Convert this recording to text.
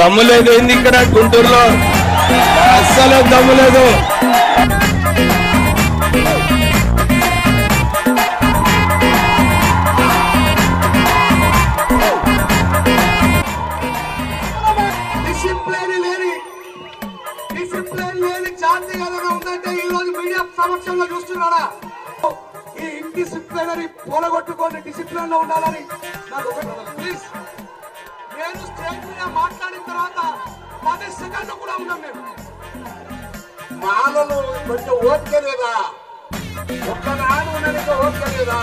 దమ్ము లేదు ఏంది ఇక్కడ గుంటూరులో అస్సలు దమ్ము లేదు. డిసిప్లిన్ లేని జాతి ఏదైనా ఉందంటే ఈ రోజు మీడియా సమక్షంలో చూస్తున్నారా? ఈ ఇండిసిప్లినరీ పొలగొట్టుకొని డిసిప్లిన్ లో ఉండాలని నాకు ప్లీజ్. నేను స్టేజ్ మీద మాట్లాడిన తర్వాత 10 సెకండ్లు కూడా ఉన్నాం మేము. మాలలో కొంచెం ఓపిక లేదా? ఒక్క నాడు ఉన్నది ఓపిక లేదా?